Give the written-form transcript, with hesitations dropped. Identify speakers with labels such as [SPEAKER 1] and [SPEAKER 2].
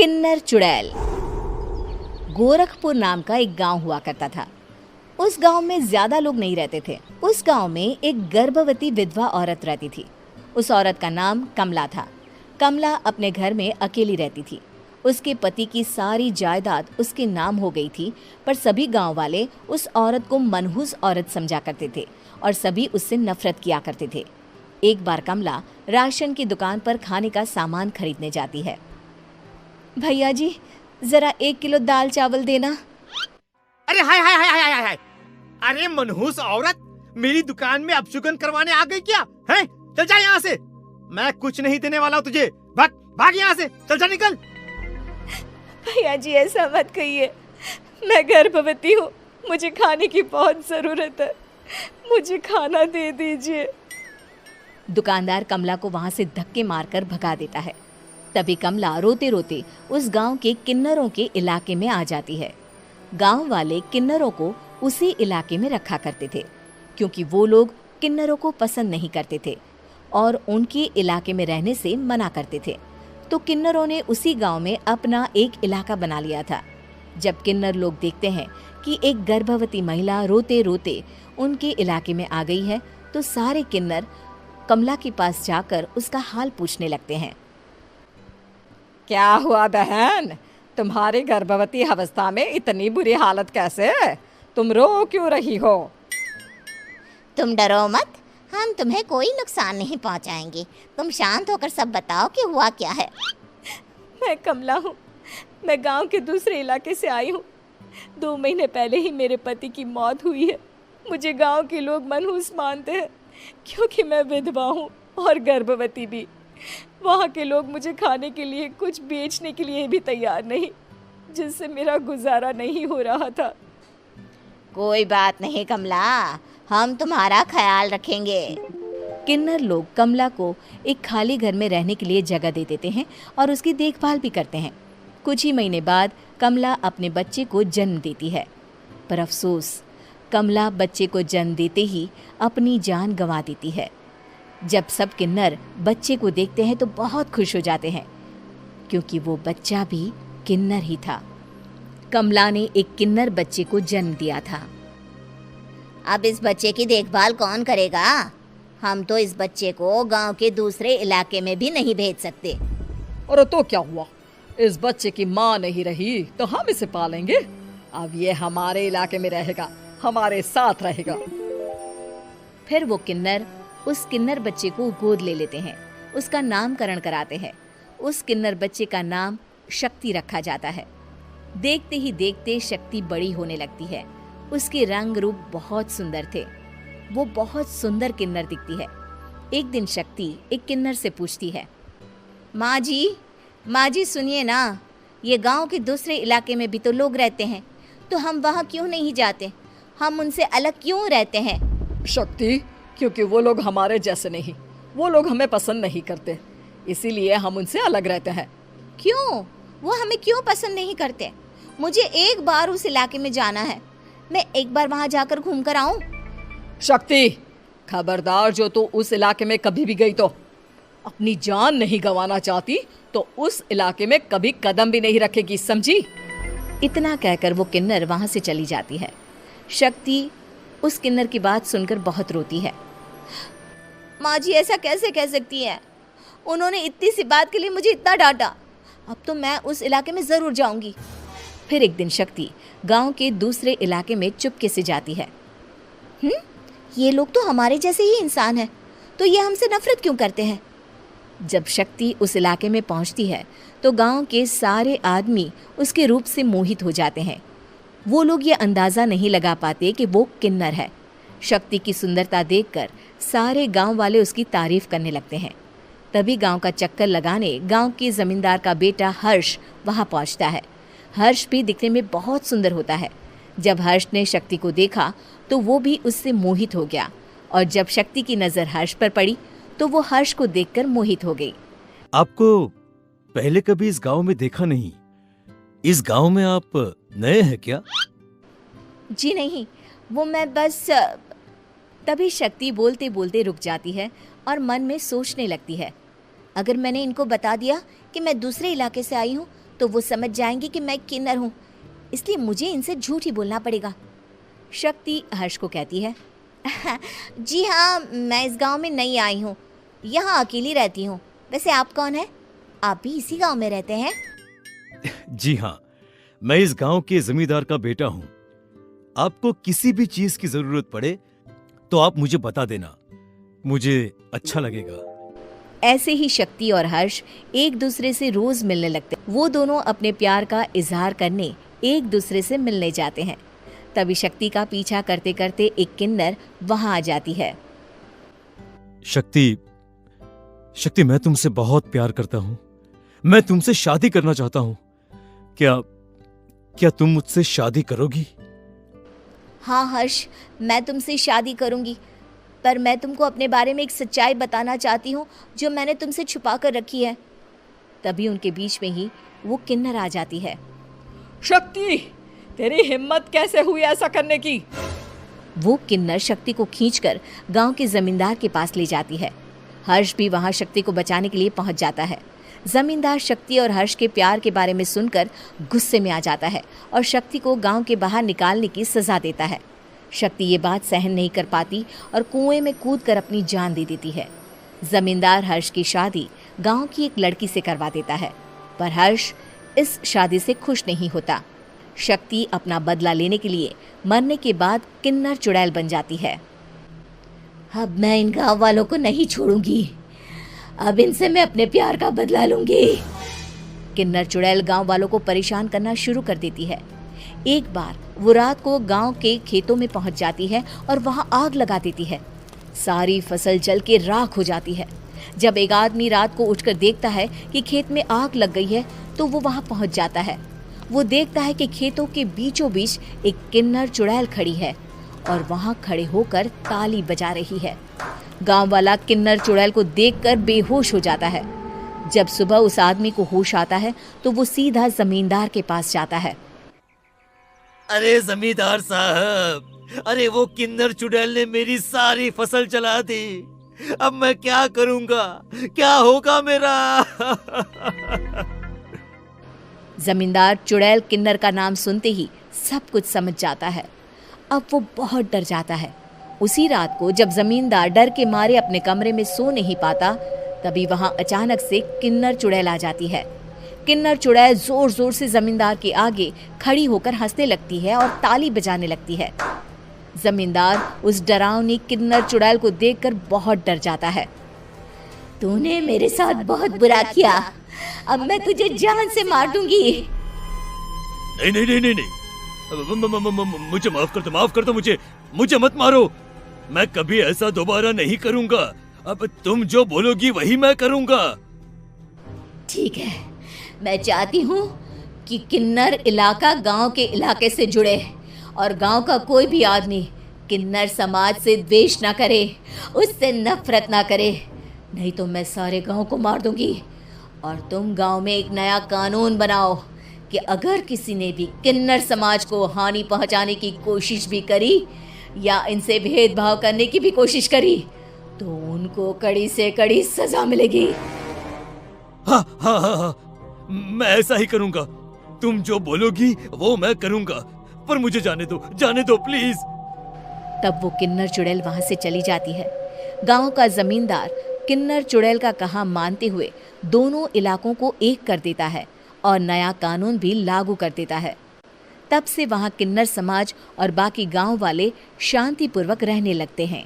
[SPEAKER 1] किन्नर चुड़ैल। गोरखपुर नाम का एक गांव हुआ करता था। उस गांव में ज्यादा लोग नहीं रहते थे। उस गांव में एक गर्भवती विधवा औरत रहती थी। उस औरत का नाम कमला था। कमला अपने घर में अकेली रहती थी। उसके पति की सारी जायदाद उसके नाम हो गई थी, पर सभी गांव वाले उस औरत को मनहूस औरत समझा करते थे और सभी उससे नफरत किया करते थे। एक बार कमला राशन की दुकान पर खाने का सामान खरीदने जाती है। भैया जी, जरा 1 किलो दाल चावल देना।
[SPEAKER 2] अरे हाय हाय हाय हाय हाय हाय! अरे मनहूस औरत, मेरी दुकान में अपशुगन करवाने आ गई क्या? हैं? चल जा यहाँ से। मैं कुछ नहीं देने वाला हूँ तुझे। भाग भाग यहाँ से, चल जा, निकल।
[SPEAKER 1] भैया जी, ऐसा मत कहिए। मैं गर्भवती हूँ, मुझे खाने की बहुत जरूरत है। मुझे खाना दे दीजिए। दुकानदार कमला को वहां से धक्के मारकर भगा देता है। तभी कमला रोते रोते उस गांव के किन्नरों के इलाके में आ जाती है। गांव वाले किन्नरों को उसी इलाके में रखा करते थे, क्योंकि वो लोग किन्नरों को पसंद नहीं करते थे और उनके इलाके में रहने से मना करते थे। तो किन्नरों ने उसी गांव में अपना एक इलाका बना लिया था। जब किन्नर लोग देखते हैं कि एक गर्भवती महिला रोते रोते उनके इलाके में आ गई है, तो सारे किन्नर कमला के पास जाकर उसका हाल पूछने लगते हैं।
[SPEAKER 3] क्या हुआ बहन, तुम्हारी गर्भवती अवस्था में इतनी बुरी हालत कैसे है? तुम रो क्यों रही हो?
[SPEAKER 4] तुम डरो मत, हम तुम्हें कोई नुकसान नहीं पहुंचाएंगे। तुम शांत होकर सब बताओ कि हुआ क्या है।
[SPEAKER 1] मैं कमला हूँ। मैं गांव के दूसरे इलाके से आई हूँ। 2 महीने पहले ही मेरे पति की मौत हुई है। मुझे गांव के लोग मनहूस मानते हैं, क्योंकि मैं विधवा हूँ और गर्भवती भी। वहाँ के लोग मुझे खाने के लिए कुछ बेचने के लिए भी तैयार नहीं, जिससे मेरा गुजारा नहीं हो रहा था।
[SPEAKER 4] कोई बात नहीं कमला, हम तुम्हारा ख्याल रखेंगे।
[SPEAKER 1] किन्नर लोग कमला को एक खाली घर में रहने के लिए जगह दे देते हैं और उसकी देखभाल भी करते हैं। कुछ ही महीने बाद कमला अपने बच्चे को जन्म देती है, पर अफसोस, कमला बच्चे को जन्म देते ही अपनी जान गंवा देती है। जब सब किन्नर बच्चे को देखते हैं तो बहुत खुश हो जाते हैं, क्योंकि वो बच्चा भी किन्नर ही था। कमला ने एक किन्नर बच्चे को जन्म दिया था।
[SPEAKER 4] अब इस बच्चे की देखभाल कौन करेगा? हम तो इस बच्चे को गांव के दूसरे इलाके में भी नहीं भेज सकते।
[SPEAKER 3] और तो क्या हुआ, इस बच्चे की माँ नहीं रही तो हम इसे पालेंगे। अब ये हमारे इलाके में रहेगा, हमारे साथ रहेगा।
[SPEAKER 1] फिर वो किन्नर उस किन्नर बच्चे को गोद ले लेते हैं, उसका नामकरण कराते हैं। उस किन्नर बच्चे का नाम शक्ति रखा जाता है। देखते ही देखते शक्ति बड़ी होने लगती है। उसके रंग रूप बहुत सुंदर थे। वो बहुत सुंदर किन्नर दिखती है। एक दिन शक्ति एक किन्नर से पूछती है, माँ जी सुनिए ना, ये गांव के दूसरे इलाके में भी तो लोग रहते हैं, तो हम वहाँ क्यों नहीं जाते? हम उनसे अलग क्यों रहते हैं?
[SPEAKER 3] शक्ति, क्योंकि वो लोग हमारे जैसे नहीं, वो लोग हमें पसंद नहीं करते, इसीलिए हम उनसे अलग रहते हैं।
[SPEAKER 4] क्यों? वो हमें क्यों पसंद नहीं करते? मुझे एक बार उस इलाके में जाना है। मैं एक बार वहाँ जाकर घूम कर आऊँ।
[SPEAKER 3] शक्ति, खबरदार, जो तू उस इलाके में कभी भी गई तो अपनी जान नहीं गंवाना चाहती तो उस इलाके में कभी कदम भी नहीं रखेगी, समझी?
[SPEAKER 1] इतना कहकर वो किन्नर वहाँ से चली जाती है। शक्ति उस किन्नर की बात सुनकर बहुत रोती है।
[SPEAKER 4] माँ जी, ऐसा कैसे कह सकती हैं? उन्होंने इतनी सी बात के लिए मुझे इतना डांटा। अब तो मैं उस इलाके में ज़रूर जाऊंगी।
[SPEAKER 1] फिर एक दिन शक्ति गांव के दूसरे इलाके में चुपके से जाती है।
[SPEAKER 4] ये लोग तो हमारे जैसे ही इंसान हैं, तो ये हमसे नफरत क्यों करते हैं?
[SPEAKER 1] जब शक्ति उस इलाके में पहुंचती है तो गांव के सारे आदमी उसके रूप से मोहित हो जाते हैं। वो लोग ये अंदाज़ा नहीं लगा पाते कि वो किन्नर है। शक्ति की सुंदरता देखकर सारे गांव वाले उसकी तारीफ करने लगते हैं। तभी गांव का चक्कर लगाने गांव के जमींदार का बेटा हर्ष वहां पहुंचता है। हर्ष भी दिखने में बहुत सुंदर होता है। जब हर्ष ने शक्ति को देखा तो वो भी उससे मोहित हो गया, और जब शक्ति की नज़र हर्ष पर पड़ी तो वो हर्ष को देखकर मोहित हो गई।
[SPEAKER 5] आपको पहले कभी इस गांव में देखा नहीं। इस गांव में आप नए हैं क्या?
[SPEAKER 1] जी नहीं, वो मैं बस। तभी शक्ति बोलते बोलते रुक जाती है और मन में सोचने लगती है,
[SPEAKER 4] अगर मैंने इनको बता दिया कि मैं दूसरे इलाके से आई हूँ तो वो समझ जाएंगे कि मैं किन्नर हूँ, इसलिए मुझे इनसे झूठ ही बोलना पड़ेगा।
[SPEAKER 1] शक्ति हर्ष को कहती है,
[SPEAKER 4] जी हाँ, मैं इस गांव में नई आई हूँ, यहाँ अकेली रहती हूँ। वैसे आप कौन है? आप भी इसी गांव में रहते हैं?
[SPEAKER 5] जी हाँ, मैं इस गांव के जमींदार का बेटा हूँ। आपको किसी भी चीज की जरूरत पड़े तो आप मुझे बता देना, मुझे अच्छा लगेगा।
[SPEAKER 1] ऐसे ही शक्ति और हर्ष एक दूसरे से रोज मिलने लगते। वो दोनों अपने प्यार का इजहार करने एक दूसरे से मिलने जाते हैं। तभी शक्ति का पीछा करते करते एक किन्नर वहां आ जाती है।
[SPEAKER 5] शक्ति, मैं तुमसे बहुत प्यार करता हूँ। मैं तुमसे शादी करना चाहता हूँ। क्या तुम मुझसे शादी करोगी?
[SPEAKER 4] हाँ हर्ष, मैं तुमसे शादी करूँगी, पर मैं तुमको अपने बारे में एक सच्चाई बताना चाहती हूँ जो मैंने तुमसे छुपा कर रखी है।
[SPEAKER 1] तभी उनके बीच में ही वो किन्नर आ जाती है।
[SPEAKER 3] शक्ति, तेरी हिम्मत कैसे हुई ऐसा करने की?
[SPEAKER 1] वो किन्नर शक्ति को खींचकर गांव के जमींदार के पास ले जाती है। हर्ष भी वहां शक्ति को बचाने के लिए पहुंच जाता है। जमींदार शक्ति और हर्ष के प्यार के बारे में सुनकर गुस्से में आ जाता है और शक्ति को गांव के बाहर निकालने की सजा देता है। शक्ति ये बात सहन नहीं कर पाती और कुएं में कूदकर अपनी जान दे देती है। जमींदार हर्ष की शादी गांव की एक लड़की से करवा देता है, पर हर्ष इस शादी से खुश नहीं होता। शक्ति अपना बदला लेने के लिए मरने के बाद किन्नर चुड़ैल बन जाती है।
[SPEAKER 4] अब मैं इन गाँव वालों को नहीं छोड़ूंगी, अब इनसे मैं अपने प्यार का बदला लूंगी।
[SPEAKER 1] किन्नर चुड़ैल गांव वालों को परेशान करना शुरू कर देती है। एक बार वो रात को गांव के खेतों में पहुंच जाती है और वहां आग लगा देती है। सारी फसल जल के राख हो जाती है। जब एक आदमी रात को उठकर देखता है कि खेत में आग लग गई है तो वो वहां पहुंच जाता है। वो देखता है कि खेतों के बीचों बीच एक किन्नर चुड़ैल खड़ी है और वहां खड़े होकर ताली बजा रही है। गांव वाला किन्नर चुड़ैल को देखकर बेहोश हो जाता है। जब सुबह उस आदमी को होश आता है तो वो सीधा जमींदार के पास जाता है।
[SPEAKER 5] अरे जमींदार साहब, अरे वो किन्नर चुड़ैल ने मेरी सारी फसल जला दी। अब मैं क्या करूंगा? क्या होगा मेरा?
[SPEAKER 1] जमींदार चुड़ैल किन्नर का नाम सुनते ही सब कुछ समझ जाता है। अब वो बहुत डर जाता है। उसी रात को जब जमींदार डर के मारे अपने कमरे में सो नहीं पाता, तभी वहां अचानक से किन्नर चुड़ैल आ जाती है। किन्नर चुड़ैल जोर जोर से जमींदार के आगे खड़ी होकर हंसने लगती है और ताली बजाने लगती है। जमींदार उस डरावनी किन्नर चुड़ैल को देखकर बहुत डर जाता है।
[SPEAKER 4] तूने मेरे साथ बहुत बुरा किया, अब मैं तुझे जान से मार दूंगी।
[SPEAKER 5] नहीं नहीं नहीं नहीं नहीं, मुझे माफ कर दो, मुझे मत मारो। मैं कभी ऐसा दोबारा नहीं करूंगा। अब तुम जो बोलोगी वही मैं करूंगा।
[SPEAKER 4] ठीक है, मैं चाहती हूँ कि किन्नर इलाका गांव के इलाके से जुड़े और गांव का कोई भी आदमी किन्नर समाज से द्वेष ना करे, उससे नफरत ना करे, नहीं तो मैं सारे गांव को मार दूंगी। और तुम गांव में एक नया कानून बनाओ कि अगर किसी ने भी किन्नर समाज को हानि पहुंचाने की कोशिश भी करी या इनसे भेदभाव करने की भी कोशिश करी तो उनको कड़ी से कड़ी सजा मिलेगी।
[SPEAKER 5] हाँ हाँ हाँ हाँ, मैं ऐसा ही करूंगा। तुम जो बोलोगी वो मैं करूंगा, पर मुझे जाने दो प्लीज।
[SPEAKER 1] तब वो किन्नर चुड़ैल वहां से चली जाती है। गांव का जमींदार किन्नर चुड़ैल का कहा मानते हुए दोनों इलाकों को एक कर देता है और नया कानून भी लागू कर देता है। तब से वहां किन्नर समाज और बाकी गांव वाले शांतिपूर्वक रहने लगते हैं।